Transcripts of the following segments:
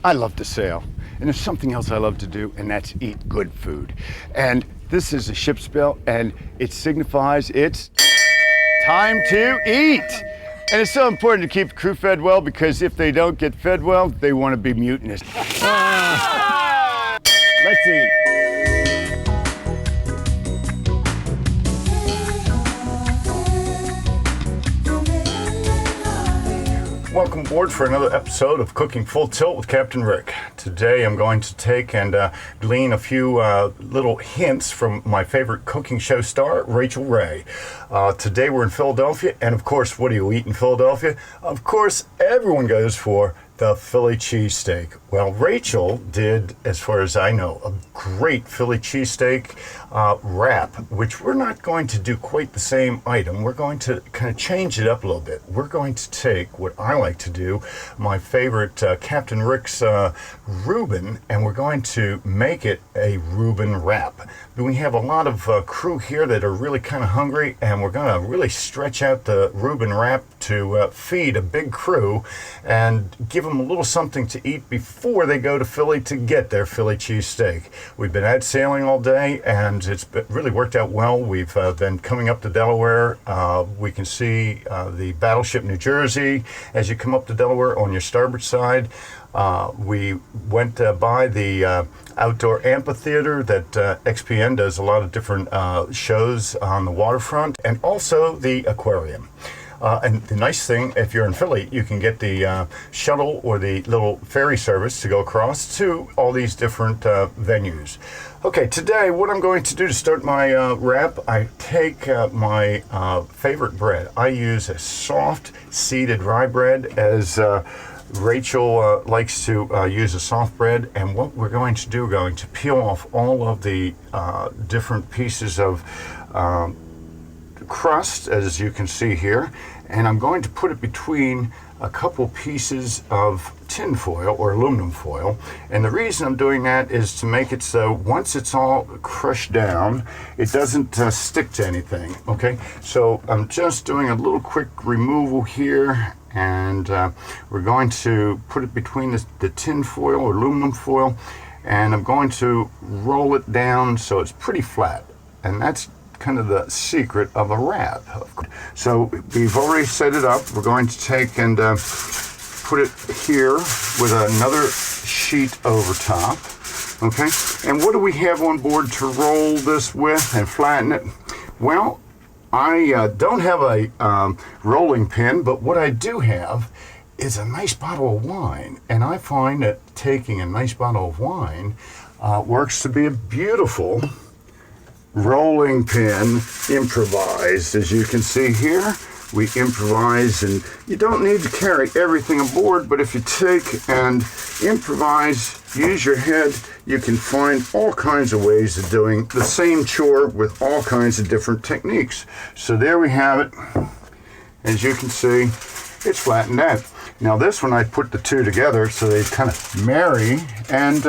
I love to sail, and there's something else I love to do, and that's eat good food. And this is a ship's bell, and it signifies it's time to eat. And it's so important to keep the crew fed well, because if they don't get fed well, they want to be mutinous. Let's eat. Welcome aboard for another episode of Cooking Full Tilt with Captain Rick. Today I'm going to take and glean a few little hints from my favorite cooking show star, Rachael Ray. Today we're in Philadelphia, and of course, what do you eat in Philadelphia? Of course, everyone goes for the Philly cheesesteak. Well, Rachael did, as far as I know, a great Philly cheesesteak wrap, which we're not going to do quite the same item. We're going to kind of change it up a little bit. We're going to take what I like to do, my favorite Captain Rick's Reuben, and we're going to make it a Reuben wrap. We have a lot of crew here that are really kind of hungry, and we're going to really stretch out the Reuben wrap to feed a big crew and give them a little something to eat before they go to Philly to get their Philly cheesesteak. We've been out sailing all day, and it's really worked out well. We've been coming up to Delaware. We can see the battleship New Jersey as you come up to Delaware on your starboard side. We went by the outdoor amphitheater that XPN does a lot of different shows on the waterfront, and also the aquarium. And the nice thing, if you're in Philly, you can get the shuttle or the little ferry service to go across to all these different venues. Okay, today what I'm going to do to start my wrap, I take my favorite bread. I use a soft seeded rye bread, as Rachael likes to use a soft bread. And what we're going to do, we're going to peel off all of the different pieces of crust, as you can see here, and I'm going to put it between a couple pieces of tin foil or aluminum foil. And the reason I'm doing that is to make it so once it's all crushed down, it doesn't stick to anything. Okay, so I'm just doing a little quick removal here, and we're going to put it between the tin foil or aluminum foil, and I'm going to roll it down so it's pretty flat. And that's kind of the secret of a wrap. So we've already set it up. We're going to take and put it here with another sheet over top. Okay, and what do we have on board to roll this with and flatten it? Well, I don't have a rolling pin, but what I do have is a nice bottle of wine, and I find that taking a nice bottle of wine works to be a beautiful rolling pin improvised. As you can see here, we improvise, and you don't need to carry everything aboard, but if you take and improvise, use your head, you can find all kinds of ways of doing the same chore with all kinds of different techniques. So there we have it. As you can see, it's flattened out. Now this one, I put the two together so they kind of marry, and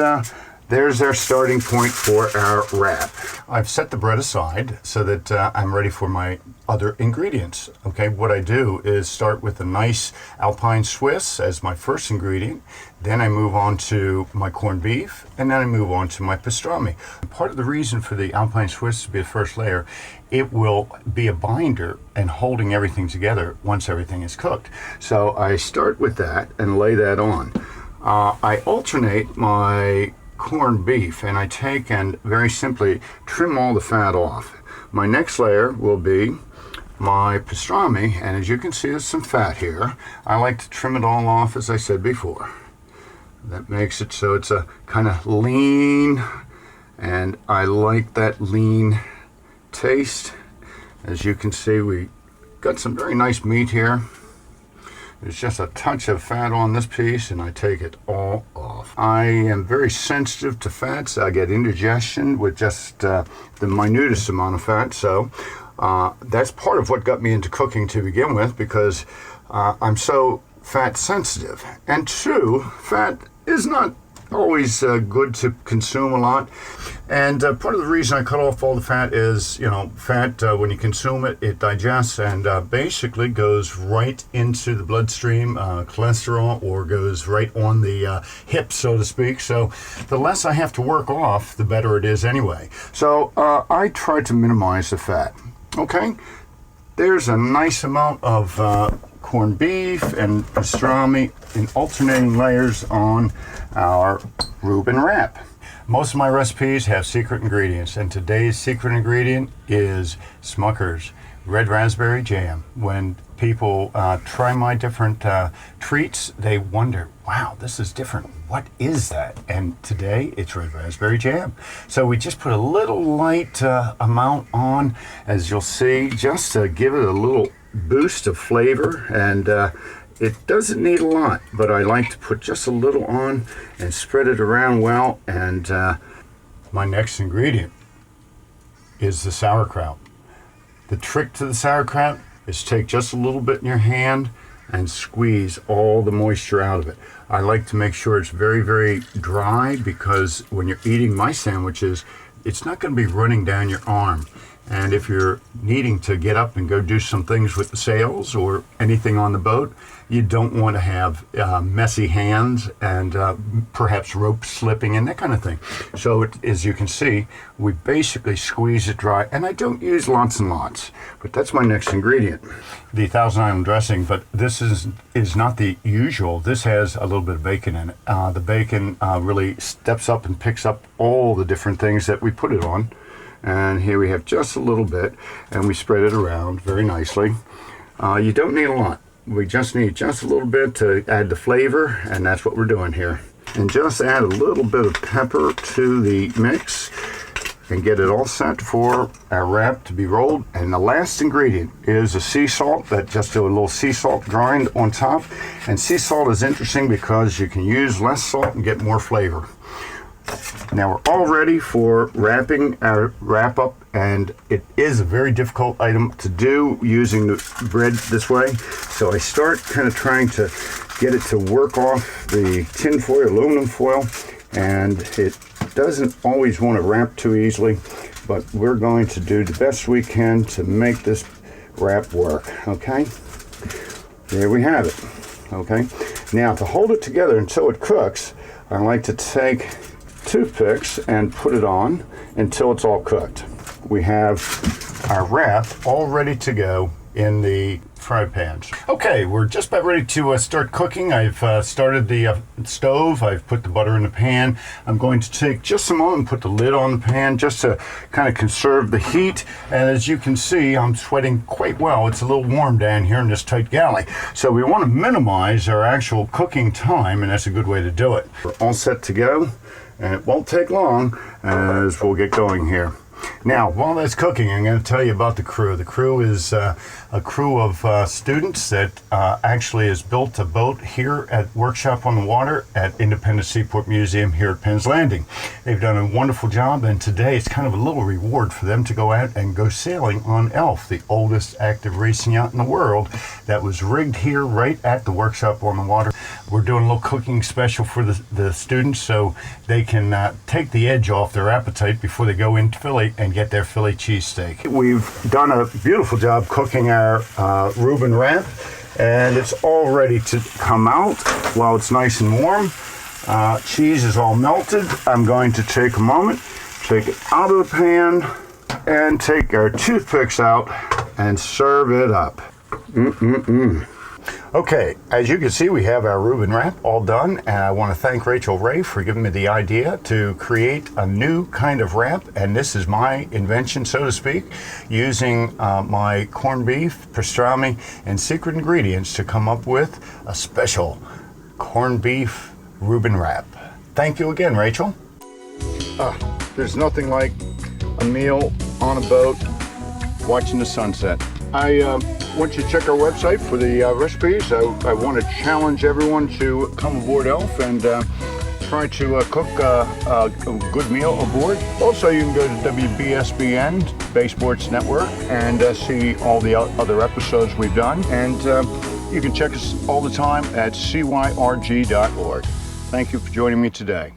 there's our starting point for our wrap. I've set the bread aside so that I'm ready for my other ingredients. Okay, what I do is start with a nice Alpine Swiss as my first ingredient. Then I move on to my corned beef, and then I move on to my pastrami. Part of the reason for the Alpine Swiss to be the first layer, it will be a binder and holding everything together once everything is cooked. So I start with that and lay that on. I alternate my corned beef, and I take and very simply trim all the fat off. My next layer will be my pastrami, and as you can see, there's some fat here. I like to trim it all off, as I said before. That makes it so it's a kind of lean, and I like that lean taste. As you can see, we got some very nice meat here. There's just a touch of fat on this piece, and I take it all off. I am very sensitive to fats. I get indigestion with just the minutest amount of fat. So that's part of what got me into cooking to begin with, because I'm so fat sensitive. And two, fat is not always good to consume a lot. And part of the reason I cut off all the fat is, fat, when you consume it, it digests and basically goes right into the bloodstream, cholesterol, or goes right on the hip, so to speak. So the less I have to work off, the better it is anyway. So I try to minimize the fat. Okay, there's a nice amount of corned beef and pastrami in alternating layers on our Reuben wrap. Most of my recipes have secret ingredients, and today's secret ingredient is Smucker's red raspberry jam. When people try my different treats, they wonder, wow, this is different. What is that? And today it's red raspberry jam. So we just put a little light amount on, as you'll see, just to give it a little boost of flavor. And it doesn't need a lot, but I like to put just a little on and spread it around well. And my next ingredient is the sauerkraut. The trick to the sauerkraut is take just a little bit in your hand and squeeze all the moisture out of it. I like to make sure it's very, very dry, because when you're eating my sandwiches, it's not going to be running down your arm. And if you're needing to get up and go do some things with the sails or anything on the boat, you don't want to have messy hands and perhaps rope slipping and that kind of thing. So as you can see, we basically squeeze it dry, and I don't use lots and lots, but that's my next ingredient. The Thousand Island dressing, but this is not the usual. This has a little bit of bacon in it. The bacon really steps up and picks up all the different things that we put it on. And here we have just a little bit, and we spread it around very nicely. You don't need a lot. We just need just a little bit to add the flavor, and that's what we're doing here. And just add a little bit of pepper to the mix and get it all set for our wrap to be rolled. And the last ingredient is a sea salt. That just do a little sea salt grind on top. And sea salt is interesting because you can use less salt and get more flavor. Now we're all ready for wrapping our wrap up, and it is a very difficult item to do using the bread this way. So I start kind of trying to get it to work off the tin foil, aluminum foil, and it doesn't always want to wrap too easily, but we're going to do the best we can to make this wrap work. Okay, there we have it. Okay, now to hold it together until it cooks, I like to take toothpicks and put it on until it's all cooked. We have our wrap all ready to go in the fry pans. Okay, we're just about ready to start cooking. I've started the stove. I've put the butter in the pan. I'm going to take just a moment and put the lid on the pan just to kind of conserve the heat. And as you can see, I'm sweating quite well. It's a little warm down here in this tight galley. So we want to minimize our actual cooking time, and that's a good way to do it. We're all set to go, and it won't take long as we'll get going here. Now, while that's cooking, I'm going to tell you about the crew. The crew is a crew of students that actually has built a boat here at Workshop on the Water at Independence Seaport Museum here at Penn's Landing. They've done a wonderful job, and today it's kind of a little reward for them to go out and go sailing on Elf, the oldest active racing yacht in the world that was rigged here right at the Workshop on the Water. We're doing a little cooking special for the students so they can take the edge off their appetite before they go into Philly and get their Philly cheesesteak. We've done a beautiful job cooking our Reuben wrap, and it's all ready to come out while it's nice and warm. Cheese is all melted. I'm going to take a moment, take it out of the pan, and take our toothpicks out and serve it up. Okay, as you can see, we have our Reuben wrap all done, and I want to thank Rachael Ray for giving me the idea to create a new kind of wrap, and this is my invention, so to speak, using my corned beef, pastrami, and secret ingredients to come up with a special corned beef Reuben wrap. Thank you again, Rachael. There's nothing like a meal on a boat watching the sunset. I want you to check our website for the recipes. I want to challenge everyone to come aboard Elf and try to cook a good meal aboard. Also, you can go to WBSBN, Bay Sports Network, and see all the other episodes we've done. And you can check us all the time at cyrg.org. Thank you for joining me today.